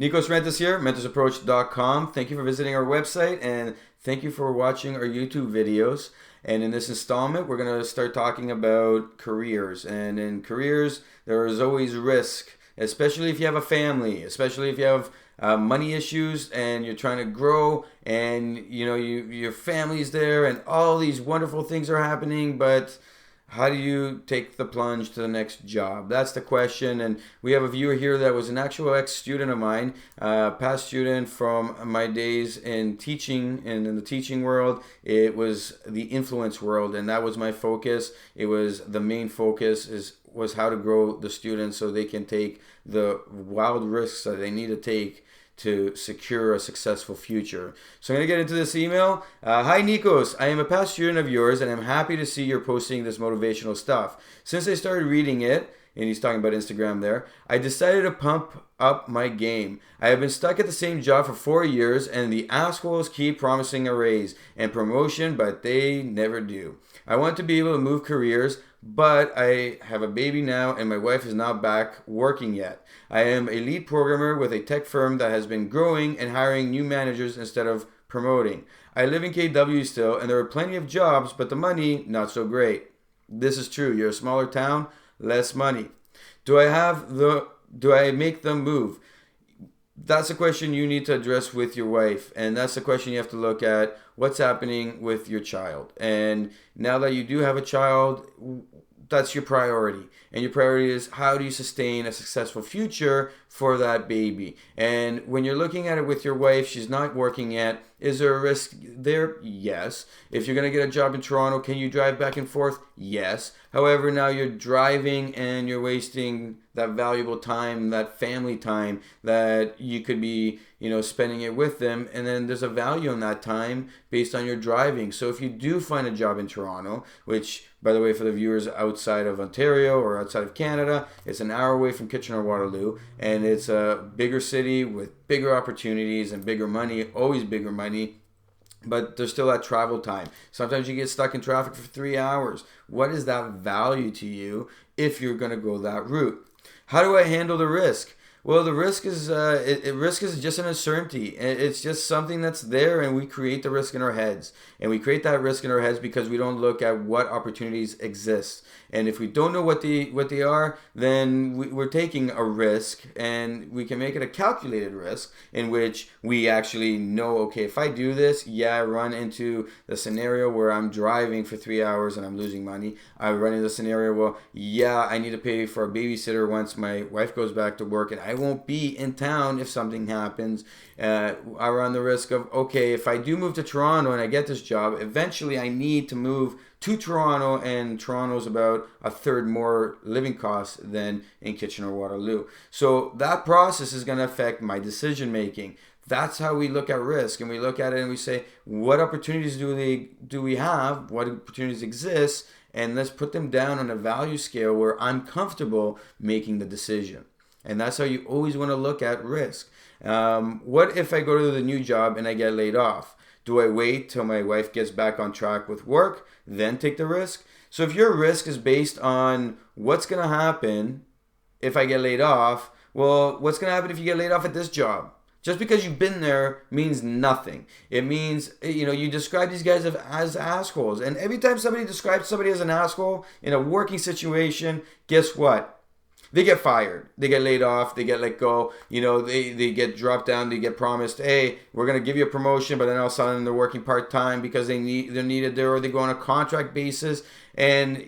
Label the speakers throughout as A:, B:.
A: Nikos Rentas here, mentorsapproach.com. Thank you for visiting our website and thank you for watching our YouTube videos. And in this installment, we're going to start talking about careers. And in careers, there is always risk, especially if you have a family, especially if you have money issues and you're trying to grow and your family's there and all these wonderful things are happening, but how do you take the plunge to the next job? That's the question. And we have a viewer here that was an actual ex-student of mine, past student from my days in teaching, and in the teaching world, it was the influence world, and that was my focus. It was the main focus was how to grow the students so they can take the wild risks that they need to take to secure a successful future. So I'm going to get into this email. Hi Nikos, I am a past student of yours and I'm happy to see you're posting this motivational stuff. Since I started reading it, and he's talking about Instagram there, I decided to pump up my game. I have been stuck at the same job for 4 years and the assholes keep promising a raise and promotion, but they never do. I want to be able to move careers, but I have a baby now and my wife is not back working yet. I am a lead programmer with a tech firm that has been growing and hiring new managers instead of promoting. I live in KW still and there are plenty of jobs, but the money not so great. This is true. You're a smaller town, less money. Do I make them move? That's a question you need to address with your wife, and that's the question you have to look at. What's happening with your child? And now that you do have a child, that's your priority. And your priority is how do you sustain a successful future for that baby? And when you're looking at it with your wife, she's not working yet. Is there a risk there? Yes. If you're going to get a job in Toronto, can you drive back and forth? Yes. However, now you're driving and you're wasting that valuable time, that family time that you could be, spending it with them. And then there's a value on that time based on your driving. So if you do find a job in Toronto, which, by the way, for the viewers outside of Ontario or outside of Canada, it's an hour away from Kitchener-Waterloo, and it's a bigger city with bigger opportunities and bigger money, always bigger money. But there's still that travel time. Sometimes you get stuck in traffic for 3 hours. What is that value to you if you're going to go that route? How do I handle the risk? Well, the risk is risk is just an uncertainty. It's just something that's there, and we create the risk in our heads. And we create that risk in our heads because we don't look at what opportunities exist. And if we don't know what they are, then we're taking a risk, and we can make it a calculated risk in which we actually know, okay, if I do this, I run into the scenario where I'm driving for 3 hours and I'm losing money. I run into the scenario where, I need to pay for a babysitter once my wife goes back to work, and I won't be in town if something happens. I run the risk of, okay, if I do move to Toronto and I get this job, eventually I need to move to Toronto, and Toronto's about a third more living costs than in Kitchener-Waterloo. So that process is going to affect my decision making. That's how we look at risk, and we look at it and we say, what opportunities do we have? What opportunities exist? And let's put them down on a value scale where I'm comfortable making the decision. And that's how you always want to look at risk. What if I go to the new job and I get laid off? Do I wait till my wife gets back on track with work, then take the risk? So if your risk is based on what's going to happen if I get laid off, well, what's going to happen if you get laid off at this job? Just because you've been there means nothing. It means, you describe these guys as assholes. And every time somebody describes somebody as an asshole in a working situation, guess what? They get fired. They get laid off. They get let go. They get dropped down. They get promised, hey, we're going to give you a promotion, but then all of a sudden they're working part-time because they're needed there, or they go on a contract basis. And,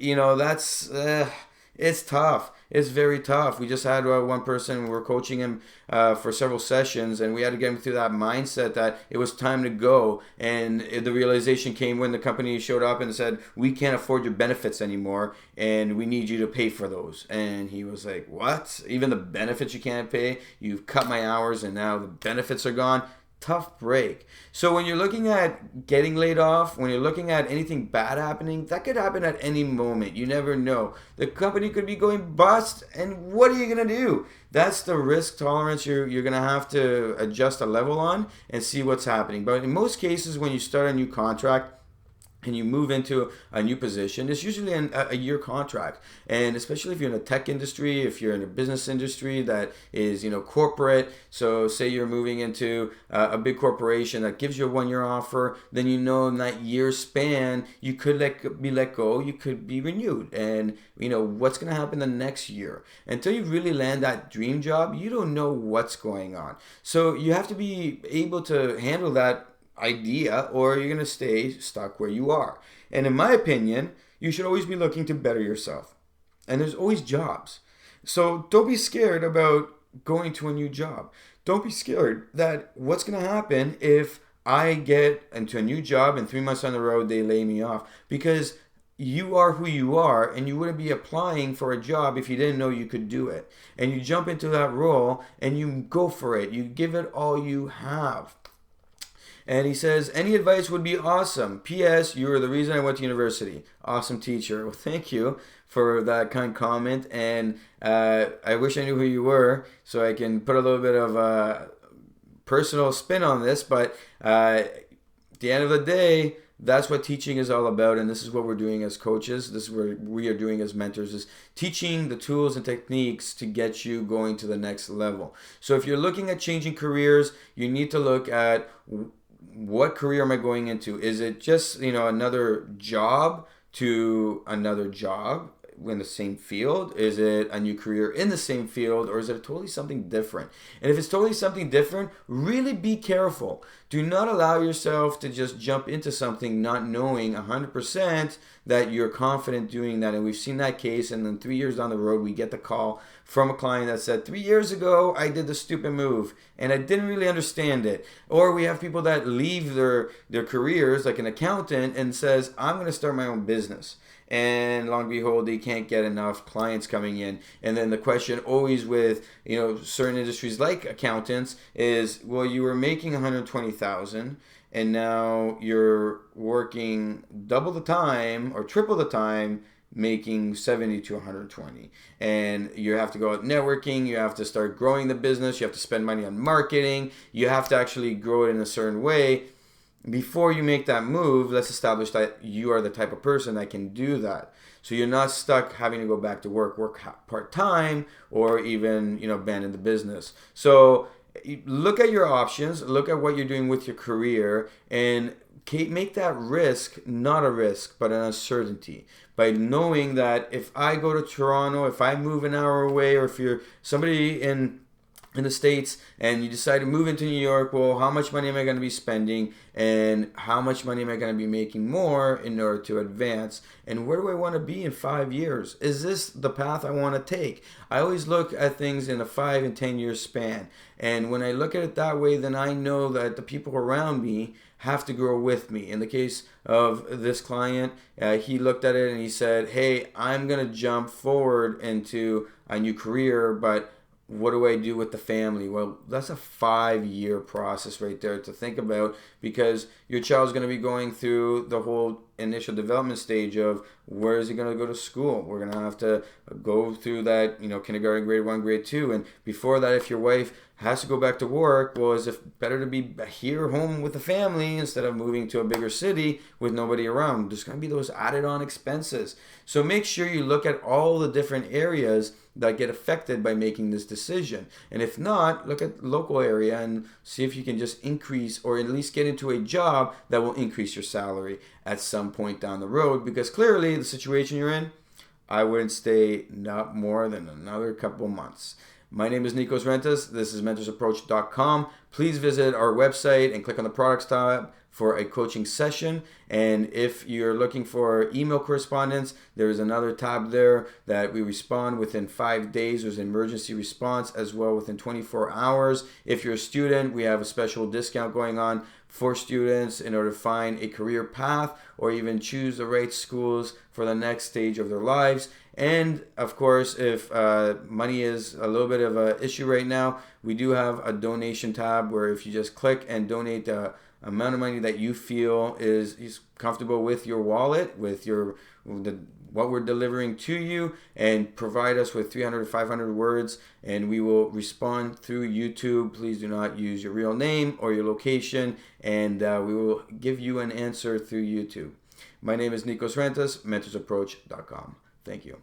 A: it's tough. It's very tough. We just had one person, we were coaching him for several sessions, and we had to get him through that mindset that it was time to go. And the realization came when the company showed up and said, we can't afford your benefits anymore, and we need you to pay for those. And he was like, what? Even the benefits you can't pay? You've cut my hours, and now the benefits are gone? Tough break. So when you're looking at getting laid off, when you're looking at anything bad happening, that could happen at any moment. You never know. The company could be going bust, and what are you going to do? That's the risk tolerance you're going to have to adjust a level on and see what's happening. But in most cases, when you start a new contract, and you move into a new position, it's usually a year contract. And especially if you're in a tech industry, if you're in a business industry that is, corporate. So say you're moving into a big corporation that gives you a 1 year offer, then in that year span, you could be let go, you could be renewed. And what's going to happen the next year? Until you really land that dream job, you don't know what's going on. So you have to be able to handle that idea, or you're going to stay stuck where you are. And in my opinion, you should always be looking to better yourself. And there's always jobs. So don't be scared about going to a new job. Don't be scared that what's going to happen if I get into a new job and 3 months down the road they lay me off. Because you are who you are, and you wouldn't be applying for a job if you didn't know you could do it. And you jump into that role and you go for it. You give it all you have. And he says, any advice would be awesome. P.S. You were the reason I went to university. Awesome teacher. Well, thank you for that kind comment. And I wish I knew who you were so I can put a little bit of a personal spin on this. But at the end of the day, that's what teaching is all about. And this is what we're doing as coaches. This is what we are doing as mentors, is teaching the tools and techniques to get you going to the next level. So if you're looking at changing careers, you need to look at what career am I going into? Is it just, another job to another job in the same field? Is it a new career in the same field, or is it totally something different? And if it's totally something different, really be careful. Do not allow yourself to just jump into something not knowing 100% that you're confident doing that. And we've seen that case, and then 3 years down the road, we get the call from a client that said, 3 years ago, I did the stupid move and I didn't really understand it. Or we have people that leave their careers, like an accountant, and says, I'm going to start my own business. And long and behold, they can't get enough clients coming in. And then the question always with, certain industries like accountants is, well, you were making 120,000 and now you're working double the time or triple the time, making 70 to 120. And you have to go out networking, you have to start growing the business, you have to spend money on marketing, you have to actually grow it in a certain way. Before you make that move, let's establish that you are the type of person that can do that. So you're not stuck having to go back to work part-time, or even, abandon the business. So look at your options, look at what you're doing with your career, and make that risk not a risk, but an uncertainty. By knowing that if I go to Toronto, if I move an hour away, or if you're somebody in the States and you decide to move into New York, well, how much money am I going to be spending, and how much money am I going to be making more in order to advance, and where do I want to be in 5 years? Is this the path I want to take? I always look at things in a 5 and 10 year span, and when I look at it that way, then I know that the people around me have to grow with me. In the case of this client, he looked at it and he said, hey, I'm going to jump forward into a new career, but what do I do with the family? Well, that's a 5-year process right there to think about, because your child's going to be going through the whole initial development stage of where is he going to go to school. We're going to have to go through that, kindergarten, grade 1, grade 2. And before that, if your wife has to go back to work, well, is it better to be here home with the family instead of moving to a bigger city with nobody around? There's going to be those added on expenses. So make sure you look at all the different areas that get affected by making this decision. And if not, look at the local area and see if you can just increase, or at least get into a job that will increase your salary at some point down the road. Because clearly the situation you're in, I wouldn't stay not more than another couple months. My name is Nikos Rentas. This is mentorsapproach.com. Please visit our website and click on the products tab for a coaching session. And if you're looking for email correspondence, there is another tab there that we respond within 5 days. There's an emergency response as well within 24 hours. If you're a student, we have a special discount going on for students in order to find a career path, or even choose the right schools for the next stage of their lives. And of course, if money is a little bit of an issue right now, we do have a donation tab where if you just click and donate the amount of money that you feel is comfortable with your wallet, with what we're delivering to you, and provide us with 300 to 500 words, and we will respond through YouTube. Please do not use your real name or your location, and we will give you an answer through YouTube. My name is Nikos Rentas, mentorsapproach.com. Thank you.